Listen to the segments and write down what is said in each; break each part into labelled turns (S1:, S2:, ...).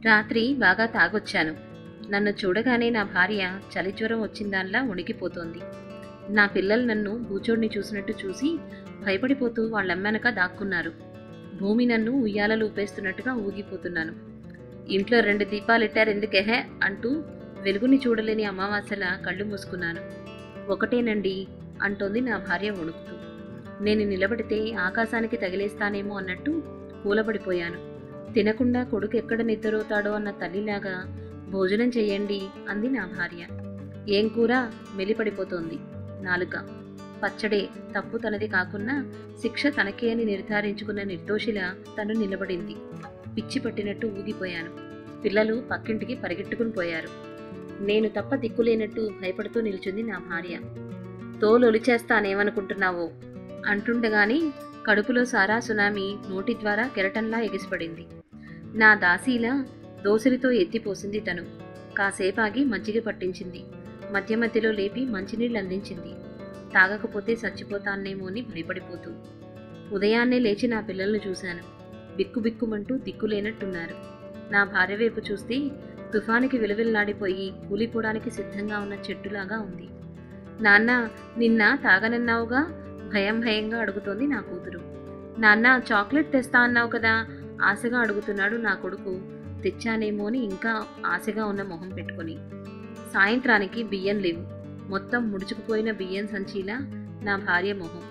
S1: రాత్రి బాగా తాగొచ్చాను. నన్ను చూడగానే నా భార్య చలిజ్వరం వచ్చిందాన్లా వణికిపోతోంది. నా పిల్లలు నన్ను బూచోడిని చూసినట్టు చూసి భయపడిపోతూ వాళ్ళెమ్మెనక దాక్కున్నారు. భూమి నన్ను ఉయ్యాలలు ఊపేస్తున్నట్టుగా ఊగిపోతున్నాను. ఇంట్లో 2 దీపాలెట్టారెందుకెహే అంటూ వెలుగుని చూడలేని అమావాస్యలా కళ్ళు మూసుకున్నాను. ఒకటేనండి అంటోంది నా భార్య వణుకుతూ. నేను నిలబడితే ఆకాశానికి తగిలేస్తానేమో అన్నట్టు కూలబడిపోయాను. తినకుండా కొడుకు ఎక్కడ నిద్రపోతాడో అన్న తల్లిలాగా భోజనం చెయ్యండి అంది నా భార్య. ఏం కూర? మెలిపడిపోతోంది నాలుక. పచ్చడే. తప్పు తనది కాకున్నా శిక్ష తనకే అని నిర్ధారించుకున్న నిర్దోషిలా తను నిలబడింది. పిచ్చి పట్టినట్టు ఊగిపోయాను. పిల్లలు పక్కింటికి పరిగెట్టుకుని పోయారు. నేను తప్ప దిక్కులేనట్టు భయపడుతూ నిల్చుంది నా భార్య. తోలొలిచేస్తానేమనుకుంటున్నావో అంటుండగాని కడుపులో సారా సునామీ నోటి ద్వారా కెరటంలా ఎగిసిపడింది. నా దాసీలా దోసిలితో ఎత్తిపోసింది తను. కాసేపాగి మజ్జిగ పట్టించింది. మధ్య మధ్యలో లేపి మంచినీళ్ళు అందించింది. తాగకపోతే చచ్చిపోతానేమో అని భయపడిపోతూ. ఉదయాన్నే లేచి నా పిల్లలను చూశాను. బిక్కుబిక్కుమంటూ దిక్కులేనట్టున్నారు. నా భార్య వైపు చూస్తే తుఫానికి విలవిల్లాడిపోయి కూలిపోవడానికి సిద్ధంగా ఉన్న చెట్టులాగా ఉంది. నాన్న, నిన్న తాగనన్నావుగా? భయం భయంగా అడుగుతోంది నా కూతురు. నాన్న, చాక్లెట్ తెస్తా అన్నావు కదా? ఆశగా అడుగుతున్నాడు నా కొడుకు. తెచ్చానేమో అని ఇంకా ఆశగా ఉన్న మొహం పెట్టుకొని. సాయంత్రానికి బియ్యం లేవు. మొత్తం ముడుచుకుపోయిన బియ్యం సంచీలా నా భార్య మొహం.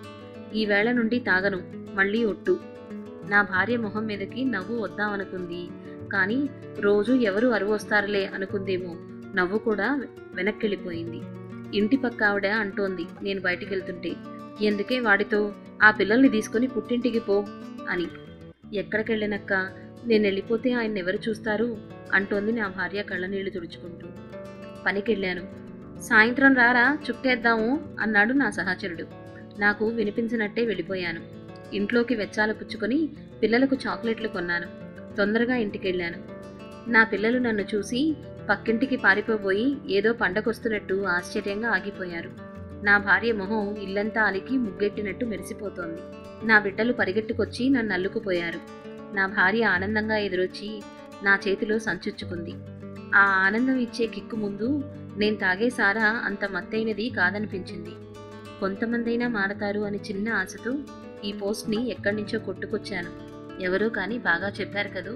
S1: ఈ వేళ నుండి తాగను, మళ్ళీ ఒట్టు. నా భార్య మొహం మీదకి నవ్వు వద్దామనుకుంది. కానీ రోజు ఎవరు అరువు వస్తారులే అనుకుందేమో. నవ్వు కూడా వెనక్కెళ్ళిపోయింది. ఇంటి పక్క ఆవిడ అంటోంది నేను బయటికెళ్తుంటే, ఎందుకే వాడితో? ఆ పిల్లల్ని తీసుకుని పుట్టింటికి పో అని. ఎక్కడికెళ్ళినక్క? నేను వెళ్ళిపోతే ఆయన ఎవరు చూస్తారు అంటోంది నా భార్య కళ్ళనీళ్లు తుడుచుకుంటూ. పనికెళ్ళాను. సాయంత్రం రారా, చుక్కేద్దాము అన్నాడు నా సహచరుడు. నాకు వినిపించినట్టే వెళ్ళిపోయాను. ఇంట్లోకి వెచ్చాలు పుచ్చుకొని పిల్లలకు చాక్లెట్లు కొన్నాను. తొందరగా ఇంటికెళ్ళాను. నా పిల్లలు నన్ను చూసి పక్కింటికి పారిపోబోయి ఏదో పండగొస్తున్నట్టు ఆశ్చర్యంగా ఆగిపోయారు. నా భార్య మొహం ఇల్లంతా అలికి ముగ్గెట్టినట్టు మెరిసిపోతోంది. నా బిడ్డలు పరిగెట్టుకొచ్చి నన్ను అల్లుకుపోయారు. నా భార్య ఆనందంగా ఎదురొచ్చి నా చేతిలో సంచుచ్చుకుంది. ఆ ఆనందం ఇచ్చే కిక్కు ముందు నేను తాగే సారా అంత మత్తైనది కాదనిపించింది. కొంతమందైనా మారతారు అని చిన్న ఆశతో ఈ పోస్ట్ని ఎక్కడి నుంచో కొట్టుకొచ్చాను. ఎవరో కానీ బాగా చెప్పారు కదూ.